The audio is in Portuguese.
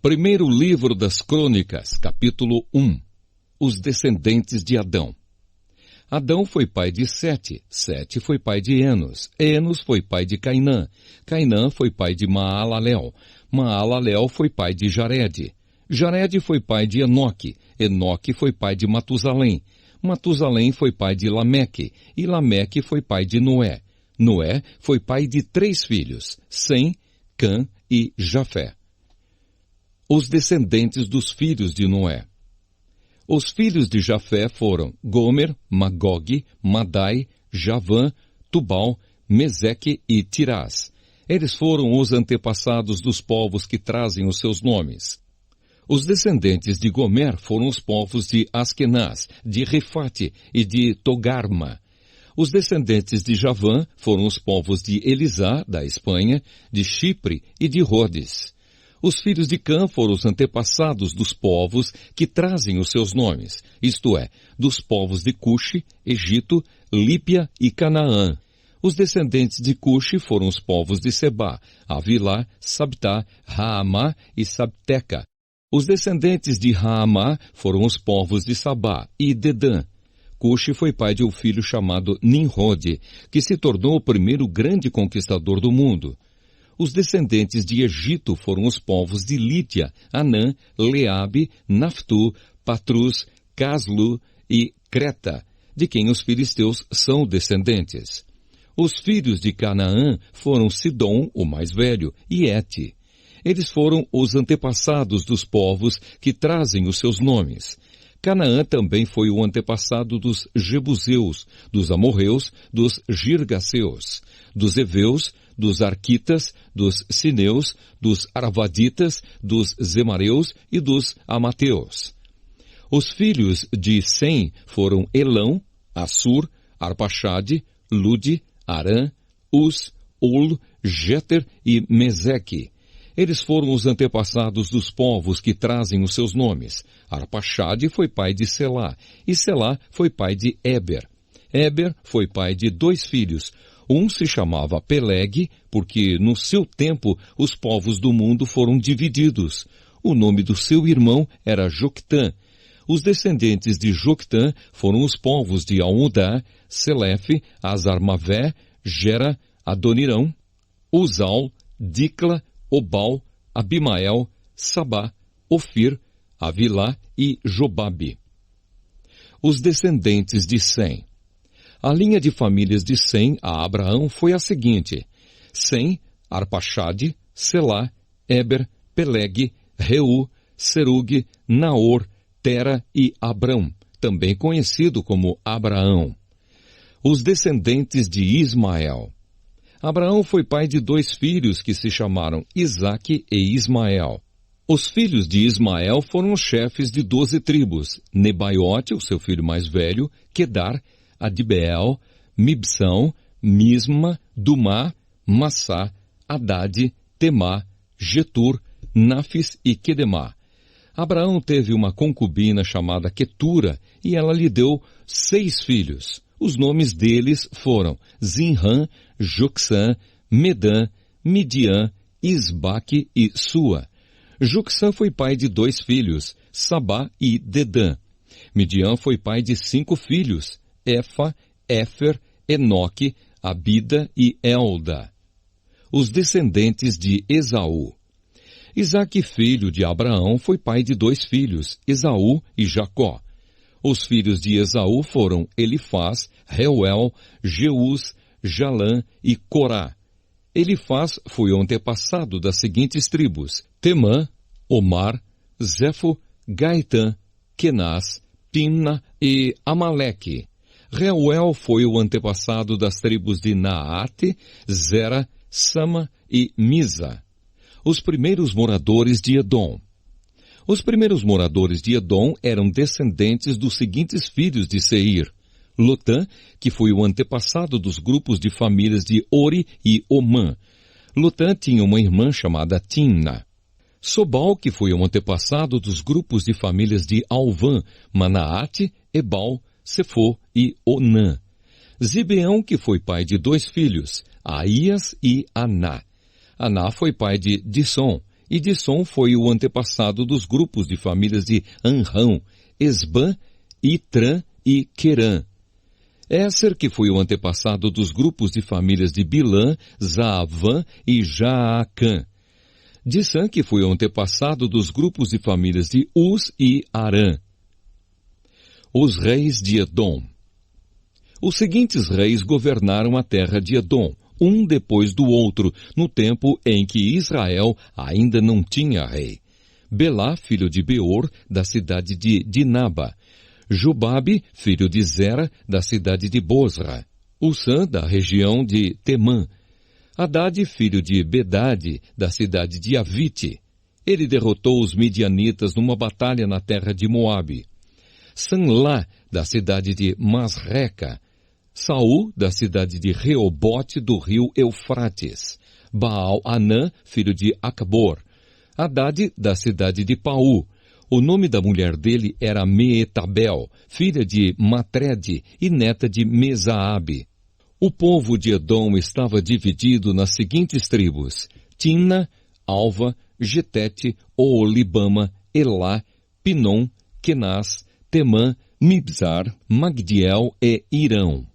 Primeiro livro das Crônicas, capítulo 1. Os descendentes de Adão. Adão foi pai de Sete, Sete foi pai de Enos, Enos foi pai de Cainã, Cainã foi pai de Maalalel, Maalalel foi pai de Jarede, Jarede foi pai de Enoque, Enoque foi pai de Matusalém, Matusalém foi pai de Lameque, e Lameque foi pai de Noé. Noé foi pai de 3 filhos, Sem, Cã e Jafé. Os descendentes dos filhos de Noé. Os filhos de Jafé foram Gomer, Magog, Madai, Javã, Tubal, Meseque e Tirás. Eles foram os antepassados dos povos que trazem os seus nomes. Os descendentes de Gomer foram os povos de Askenaz, de Rifate e de Togarma. Os descendentes de Javã foram os povos de Elisá, da Espanha, de Chipre e de Rhodes. Os filhos de Cã foram os antepassados dos povos que trazem os seus nomes, isto é, dos povos de Cuxi, Egito, Lípia e Canaã. Os descendentes de Cuxi foram os povos de Sebá, Avilá, Sabtá, Raamá e Sabteca. Os descendentes de Raamá foram os povos de Sabá e Dedã. Cuxi foi pai de um filho chamado Nimrode, que se tornou o primeiro grande conquistador do mundo. Os descendentes de Egito foram os povos de Lídia, Anã, Leabe, Naftu, Patrus, Caslu e Creta, de quem os filisteus são descendentes. Os filhos de Canaã foram Sidom, o mais velho, e Ete. Eles foram os antepassados dos povos que trazem os seus nomes. Canaã também foi o antepassado dos Jebuseus, dos Amorreus, dos Girgaseus, dos Eveus, dos Arquitas, dos Sineus, dos Arvaditas, dos Zemareus e dos Amateus. Os filhos de Sem foram Elão, Assur, Arpaxade, Lude, Arã, Uz, Ul, Jeter e Meseque. Eles foram os antepassados dos povos que trazem os seus nomes. Arpaxade foi pai de Selá, e Selá foi pai de Éber. Éber foi pai de 2 filhos. Um se chamava Peleg, porque no seu tempo os povos do mundo foram divididos. O nome do seu irmão era Joctã. Os descendentes de Joctã foram os povos de Almudá, Selefe, Azarmavé, Gera, Adonirão, Uzal, Dicla, Obal, Abimael, Sabá, Ofir, Avilá e Jobabe. Os descendentes de Sem. A linha de famílias de Sem a Abraão foi a seguinte: Sem, Arpaxade, Selá, Éber, Peleg, Reu, Serug, Naor, Tera e Abrão, também conhecido como Abraão. Os descendentes de Ismael. Abraão foi pai de 2 filhos que se chamaram Isaque e Ismael. Os filhos de Ismael foram os chefes de 12 tribos: Nebaiote, o seu filho mais velho, Quedar, Adibeel, Mibsão, Misma, Dumá, Massá, Haddad, Temá, Getur, Nafis e Quedemá. Abraão teve uma concubina chamada Quetura e ela lhe deu 6 filhos. Os nomes deles foram Zinrã, Jocsã, Medã, Midian, Isbaque e Sua. Jocsã foi pai de 2 filhos, Sabá e Dedã. Midian foi pai de 5 filhos, Efa, Éfer, Enoque, Abida e Elda. Os descendentes de Esaú. Isaque, filho de Abraão, foi pai de 2 filhos, Esaú e Jacó. Os filhos de Esaú foram Elifaz, Reuel, Jeus, Jalã e Corá. Elifaz foi o antepassado das seguintes tribos: Temã, Omar, Zefo, Gaitã, Kenaz, Timna e Amaleque. Reuel foi o antepassado das tribos de Naate, Zera, Sama e Misa. Os primeiros moradores de Edom. Os primeiros moradores de Edom eram descendentes dos seguintes filhos de Seir: Lotã, que foi o antepassado dos grupos de famílias de Ori e Omã. Lotã tinha uma irmã chamada Timna. Sobal, que foi o antepassado dos grupos de famílias de Alvã, Manaate, Ebal, Sefô e Onã. Zibeão, que foi pai de 2 filhos, Aías e Aná. Aná foi pai de Dissom, E Dissom foi o antepassado dos grupos de famílias de Anrão, Esbã, Itrã e Querã. Éser, que foi o antepassado dos grupos de famílias de Bilã, Zaavã e Jaacã. Dissã, que foi o antepassado dos grupos de famílias de Uz e Arã. Os reis de Edom. Os seguintes reis governaram a terra de Edom, um depois do outro, no tempo em que Israel ainda não tinha rei. Belá, filho de Beor, da cidade de Dinaba. Jubabe, filho de Zera, da cidade de Bosra. Ussã, da região de Temã. Hadade, filho de Bedade, da cidade de Avite. Ele derrotou os midianitas numa batalha na terra de Moabe. Sanlá, da cidade de Masreca. Saul, da cidade de Reobote, do rio Eufrates. Baal-Anã, filho de Acbor. Hadade, da cidade de Paú. O nome da mulher dele era Meetabel, filha de Matrede e neta de Mesaabe. O povo de Edom estava dividido nas seguintes tribos: Timna, Alva, Getete, Oolibama, Elá, Pinom, Kenaz, Temã, Mibzar, Magdiel e Irão.